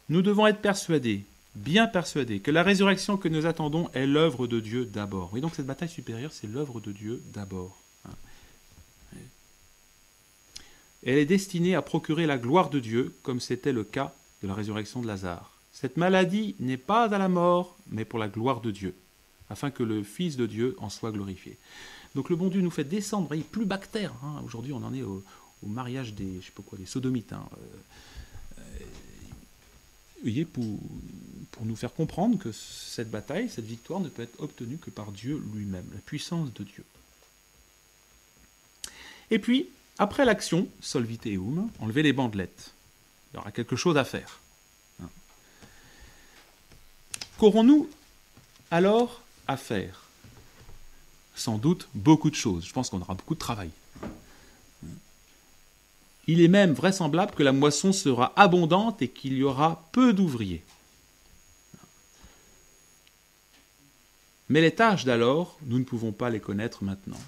Nous devons être persuadés, bien persuadés, que la résurrection que nous attendons est l'œuvre de Dieu d'abord. Oui, donc cette bataille supérieure, c'est l'œuvre de Dieu d'abord. Elle est destinée à procurer la gloire de Dieu, comme c'était le cas de la résurrection de Lazare. Cette maladie n'est pas à la mort, mais pour la gloire de Dieu, afin que le Fils de Dieu en soit glorifié. Donc le bon Dieu nous fait descendre, voyez, plus bactère. Aujourd'hui, on en est au mariage des, des sodomites. Vous voyez, pour nous faire comprendre que cette bataille, cette victoire ne peut être obtenue que par Dieu lui-même, la puissance de Dieu. Et puis, après l'action, solvite eum, enlever les bandelettes. Il y aura quelque chose à faire. Qu'aurons-nous alors à faire? Sans doute beaucoup de choses. Je pense qu'on aura beaucoup de travail. Il est même vraisemblable que la moisson sera abondante et qu'il y aura peu d'ouvriers. Mais les tâches d'alors, nous ne pouvons pas les connaître maintenant.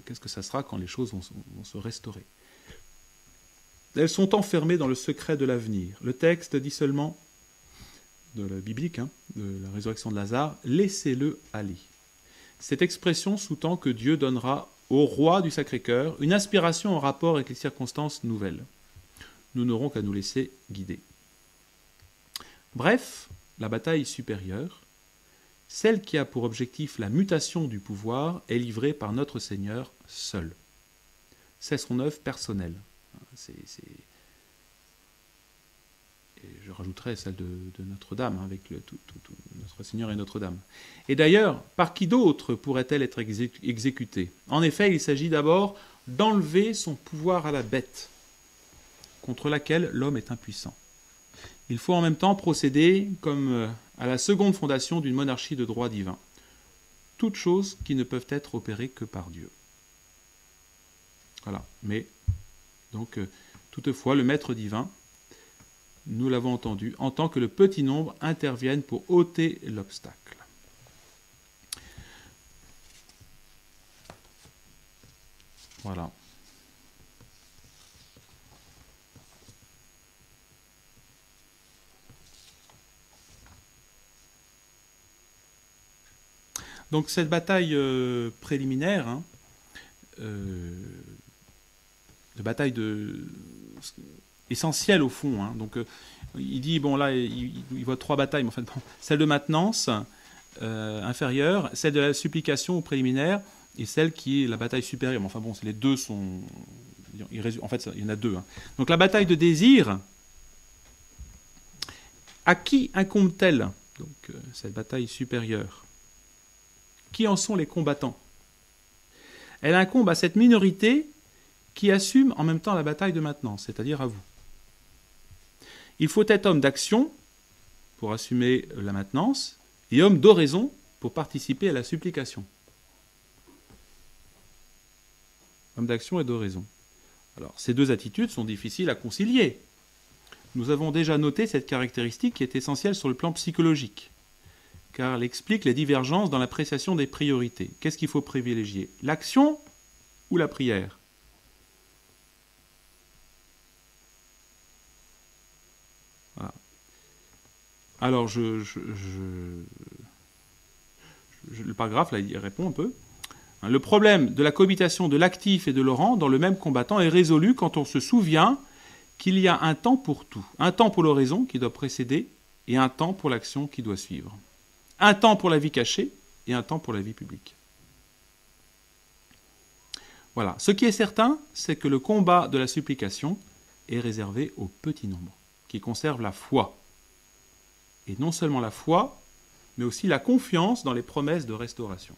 Qu'est-ce que ça sera quand les choses vont se restaurer? Elles sont enfermées dans le secret de l'avenir. Le texte dit seulement, de la biblique, de la résurrection de Lazare, « Laissez-le aller ». Cette expression sous-tend que Dieu donnera au roi du Sacré-Cœur une inspiration en rapport avec les circonstances nouvelles. Nous n'aurons qu'à nous laisser guider. Bref, la bataille supérieure, celle qui a pour objectif la mutation du pouvoir, est livrée par notre Seigneur seul. C'est son œuvre personnelle. Et je rajouterai celle de Notre-Dame, avec Notre Seigneur et Notre-Dame. Et d'ailleurs, par qui d'autre pourrait-elle être exécutée? En effet, il s'agit d'abord d'enlever son pouvoir à la bête, contre laquelle l'homme est impuissant. Il faut en même temps procéder comme à la seconde fondation d'une monarchie de droit divin. Toutes choses qui ne peuvent être opérées que par Dieu. Voilà. Mais, donc, toutefois, le maître divin, nous l'avons entendu, entend que le petit nombre intervienne pour ôter l'obstacle. Voilà. Donc cette bataille préliminaire, hein, de bataille essentielle au fond. Hein. Donc il dit, bon là, il voit 3 batailles, mais en fait, bon, celle de maintenance inférieure, celle de la supplication préliminaire, et celle qui est la bataille supérieure. Mais enfin bon, les deux sont... En fait, il y en a 2. Hein. Donc la bataille de désir, à qui incombe-t-elle, donc cette bataille supérieure? Qui en sont les combattants? Elle incombe à cette minorité qui assume en même temps la bataille de maintenance, c'est-à-dire à vous. Il faut être homme d'action pour assumer la maintenance et homme d'oraison pour participer à la supplication. Homme d'action et d'oraison. Alors, ces 2 attitudes sont difficiles à concilier. Nous avons déjà noté cette caractéristique qui est essentielle sur le plan psychologique, car elle explique les divergences dans l'appréciation des priorités. Qu'est-ce qu'il faut privilégier? L'action ou la prière? Voilà. Alors, le paragraphe, là, il répond un peu. Le problème de la cohabitation de l'actif et de l'orant dans le même combattant est résolu quand on se souvient qu'il y a un temps pour tout. Un temps pour l'oraison qui doit précéder et un temps pour l'action qui doit suivre. Un temps pour la vie cachée et un temps pour la vie publique. Voilà. Ce qui est certain, c'est que le combat de la supplication est réservé au petit nombre, qui conserve la foi. Et non seulement la foi, mais aussi la confiance dans les promesses de restauration.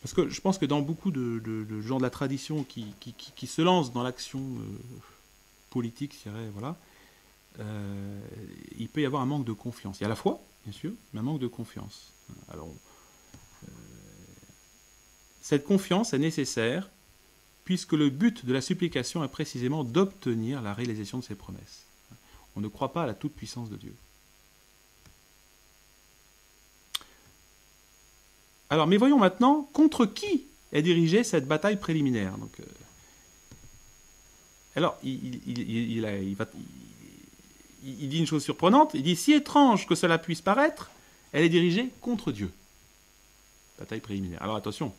Parce que je pense que dans beaucoup de gens de la tradition qui se lancent dans l'action politique, je dirais, voilà, il peut y avoir un manque de confiance. Il y a la foi, bien sûr, mais un manque de confiance. Alors, cette confiance est nécessaire puisque le but de la supplication est précisément d'obtenir la réalisation de ses promesses. On ne croit pas à la toute-puissance de Dieu. Alors, mais voyons maintenant contre qui est dirigée cette bataille préliminaire. Donc, alors, il dit une chose surprenante. Il dit, si étrange que cela puisse paraître, elle est dirigée contre Dieu. Bataille préliminaire. Alors attention,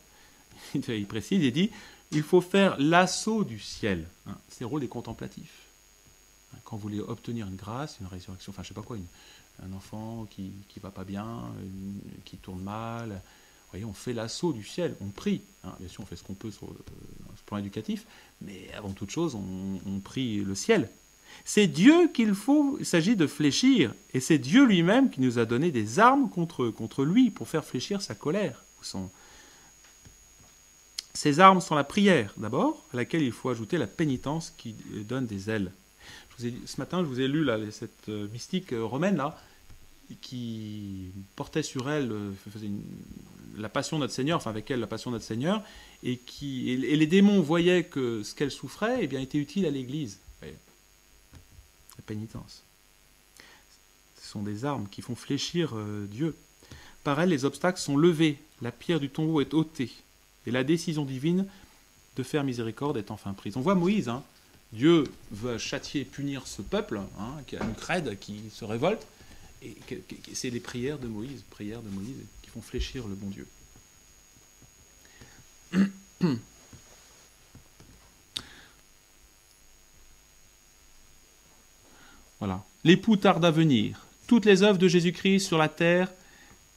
il précise, il dit, il faut faire l'assaut du ciel. Hein, c'est le rôle des contemplatifs. Hein, quand vous voulez obtenir une grâce, une résurrection, enfin je sais pas quoi, un enfant qui va pas bien, qui tourne mal, vous voyez, on fait l'assaut du ciel, on prie. Hein, bien sûr, on fait ce qu'on peut sur le plan éducatif, mais avant toute chose, on prie le ciel. C'est Dieu il s'agit de fléchir, et c'est Dieu lui-même qui nous a donné des armes contre lui pour faire fléchir sa colère. Ces armes sont la prière, d'abord, à laquelle il faut ajouter la pénitence qui donne des ailes. Ce matin, je vous ai lu là, cette mystique romaine là, qui portait sur elle la passion de notre Seigneur, enfin avec elle la passion de notre Seigneur, et les démons voyaient que ce qu'elle souffrait eh bien, était utile à l'Église. La pénitence. Ce sont des armes qui font fléchir Dieu. Par elles, les obstacles sont levés, la pierre du tombeau est ôtée, et la décision divine de faire miséricorde est enfin prise. On voit Moïse, hein, Dieu veut châtier, punir ce peuple, hein, qui a une crède, qui se révolte, et c'est les prières de Moïse qui font fléchir le bon Dieu. Voilà. L'époux tarde à venir. Toutes les œuvres de Jésus-Christ sur la terre,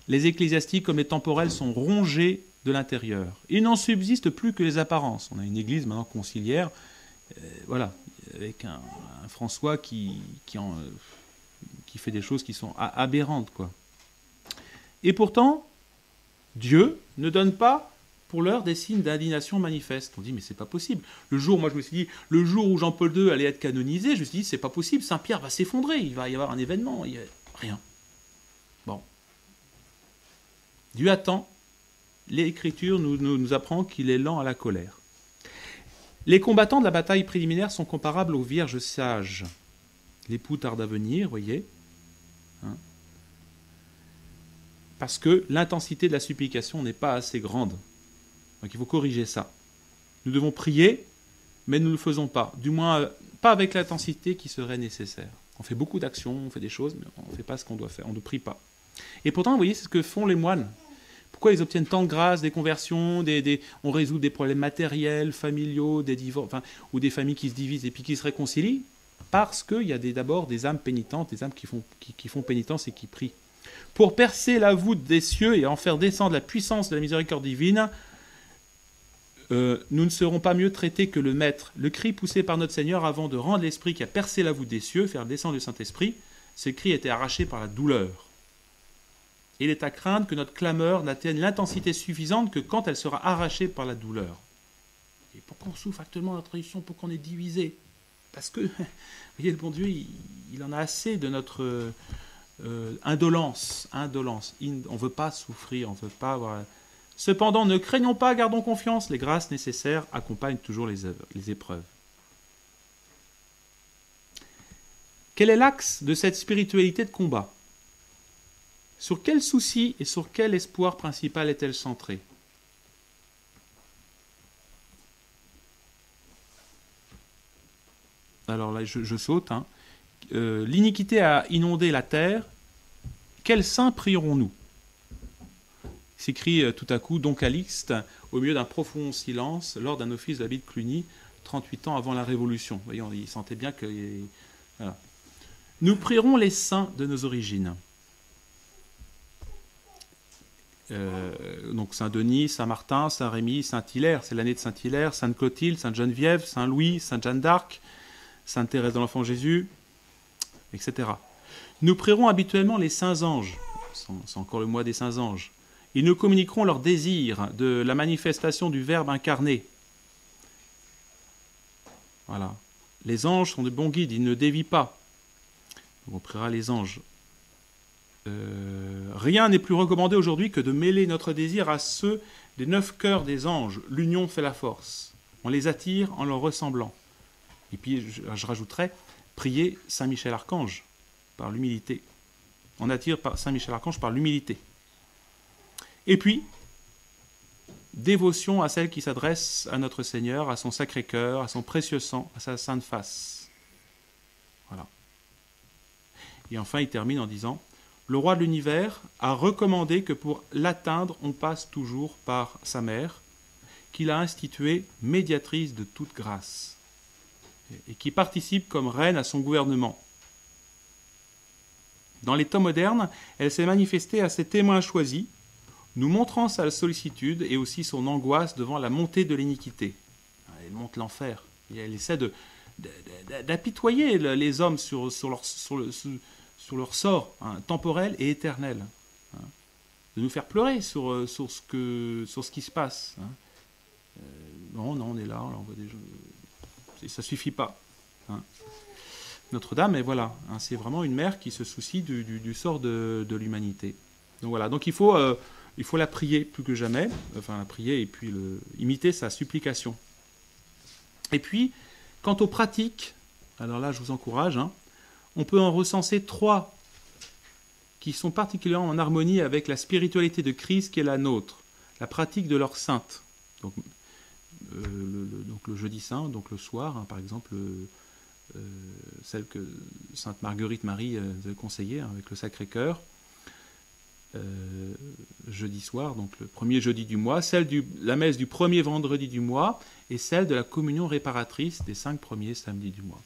les ecclésiastiques comme les temporels, sont rongées de l'intérieur. Il n'en subsiste plus que les apparences. On a une église maintenant conciliaire, voilà, avec un François qui fait des choses qui sont aberrantes, quoi. Et pourtant, Dieu ne donne pas pour l'heure des signes d'indignation manifestes. On dit, mais c'est pas possible. Moi je me suis dit, le jour où Jean-Paul II allait être canonisé, je me suis dit, c'est pas possible, Saint-Pierre va s'effondrer, il va y avoir un événement. Rien. Bon. Dieu attend. L'Écriture nous apprend qu'il est lent à la colère. Les combattants de la bataille préliminaire sont comparables aux vierges sages. L'époux tarde à venir, voyez. Parce que l'intensité de la supplication n'est pas assez grande. Donc il faut corriger ça. Nous devons prier, mais nous ne le faisons pas. Du moins, pas avec l'intensité qui serait nécessaire. On fait beaucoup d'actions, on fait des choses, mais on ne fait pas ce qu'on doit faire. On ne prie pas. Et pourtant, vous voyez, c'est ce que font les moines. Pourquoi ils obtiennent tant de grâce, des conversions, on résout des problèmes matériels, familiaux, des divorces, ou des familles qui se divisent et puis qui se réconcilient? Parce qu'il y a d'abord des âmes pénitentes, des âmes qui font pénitence et qui prient. Pour percer la voûte des cieux et en faire descendre la puissance de la miséricorde divine, nous ne serons pas mieux traités que le Maître. Le cri poussé par notre Seigneur avant de rendre l'Esprit qui a percé la voûte des cieux, faire descendre le Saint-Esprit, ce cri était arraché par la douleur. Il est à craindre que notre clameur n'atteigne l'intensité suffisante que quand elle sera arrachée par la douleur. Et pourquoi on souffre actuellement dans la tradition? Pourquoi on est divisé? Parce que, vous voyez, le bon Dieu, il en a assez de notre indolence. On ne veut pas souffrir, on ne veut pas avoir... Cependant, ne craignons pas, gardons confiance. Les grâces nécessaires accompagnent toujours les épreuves. Quel est l'axe de cette spiritualité de combat? Sur quel souci et sur quel espoir principal est-elle centrée? Alors là, je saute. L'iniquité a inondé la terre. Quels saints prierons-nous? S'écrit tout à coup Don Calixte au milieu d'un profond silence lors d'un office de l'abbaye de Cluny, 38 ans avant la Révolution. Voyez, il sentait bien que... Voilà. Nous prierons les saints de nos origines. Donc Saint-Denis, Saint-Martin, Saint-Rémy, Saint-Hilaire, c'est l'année de Saint-Hilaire, Sainte-Clotilde, Sainte-Geneviève, Saint-Louis, Sainte-Jeanne d'Arc, Sainte-Thérèse de l'Enfant Jésus, etc. Nous prierons habituellement les saints anges, c'est encore le mois des saints anges. Ils nous communiqueront leur désir de la manifestation du Verbe incarné. Voilà. Les anges sont de bons guides, ils ne dévient pas. Donc on priera les anges. Rien n'est plus recommandé aujourd'hui que de mêler notre désir à ceux des 9 cœurs des anges. L'union fait la force. On les attire en leur ressemblant. Et puis, je rajouterais, prier Saint Michel Archange par l'humilité. On attire Saint Michel Archange par l'humilité. Et puis, dévotion à celle qui s'adresse à notre Seigneur, à son sacré cœur, à son précieux sang, à sa sainte face. Voilà. Et enfin, il termine en disant: le roi de l'univers a recommandé que pour l'atteindre, on passe toujours par sa mère, qu'il a instituée médiatrice de toute grâce, et qui participe comme reine à son gouvernement. Dans les temps modernes, elle s'est manifestée à ses témoins choisis, nous montrant sa sollicitude et aussi son angoisse devant la montée de l'iniquité. Elle monte l'enfer. Elle essaie d'apitoyer les hommes sur leur sort temporel et éternel. De nous faire pleurer sur ce qui se passe. Non, on est là, on voit des gens. Ça ne suffit pas. Notre-Dame, et voilà, c'est vraiment une mère qui se soucie du sort de l'humanité. Donc voilà, donc il faut la prier plus que jamais, enfin la prier et puis imiter sa supplication. Et puis, quant aux pratiques, alors là je vous encourage, on peut en recenser 3 qui sont particulièrement en harmonie avec la spiritualité de Christ qui est la nôtre, la pratique de l'heure sainte. Donc le jeudi saint, donc le soir, par exemple, celle que Sainte Marguerite Marie nous a conseillée avec le Sacré-Cœur, jeudi soir, donc le premier jeudi du mois, la messe du premier vendredi du mois et celle de la communion réparatrice des 5 premiers samedis du mois.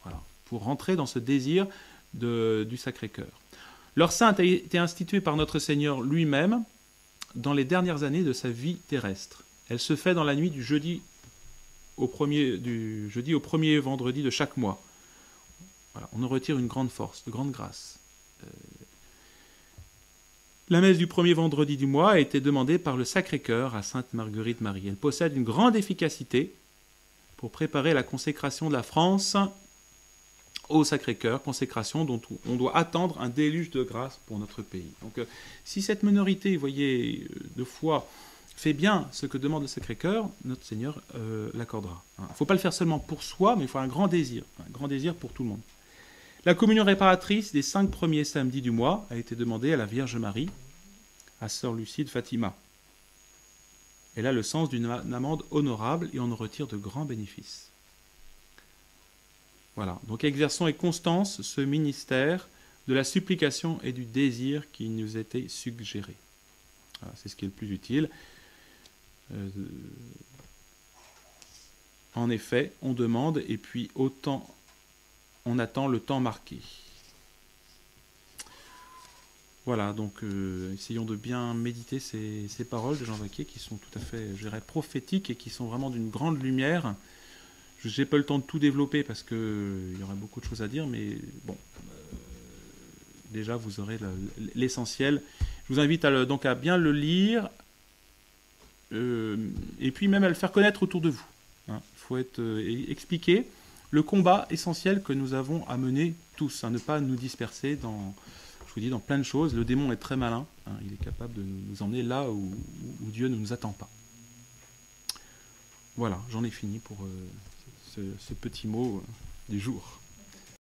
Voilà, pour rentrer dans ce désir du Sacré-Cœur. L'heure sainte a été instituée par notre Seigneur lui-même dans les dernières années de sa vie terrestre. Elle se fait dans la nuit du jeudi au premier vendredi de chaque mois. Voilà, on en retire une grande force, de grande grâce. La messe du premier vendredi du mois a été demandée par le Sacré-Cœur à Sainte Marguerite Marie. Elle possède une grande efficacité pour préparer la consécration de la France au Sacré-Cœur, consécration dont on doit attendre un déluge de grâce pour notre pays. Donc, si cette minorité, vous voyez, de foi fait bien ce que demande le Sacré-Cœur, notre Seigneur l'accordera. Il ne faut pas le faire seulement pour soi, mais il faut un grand désir pour tout le monde. La communion réparatrice des 5 premiers samedis du mois a été demandée à la Vierge Marie, à Sœur Lucie de Fatima. Elle a le sens d'une amende honorable et on en retire de grands bénéfices. Voilà, donc exerçons avec constance ce ministère de la supplication et du désir qui nous était suggéré. Voilà, c'est ce qui est le plus utile. En effet, on demande et puis autant on attend le temps marqué. Voilà, donc essayons de bien méditer ces paroles de Jean Vaquier qui sont tout à fait, je dirais, prophétiques et qui sont vraiment d'une grande lumière. Je n'ai pas le temps de tout développer parce qu'il y aurait beaucoup de choses à dire, mais bon, déjà vous aurez l'essentiel. Je vous invite donc à bien le lire et puis même à le faire connaître autour de vous. Il faut expliquer le combat essentiel que nous avons à mener tous, ne pas nous disperser dans, je vous dis, dans plein de choses. Le démon est très malin, il est capable de nous emmener là où Dieu ne nous attend pas. Voilà, j'en ai fini pour ce petit mot du jour.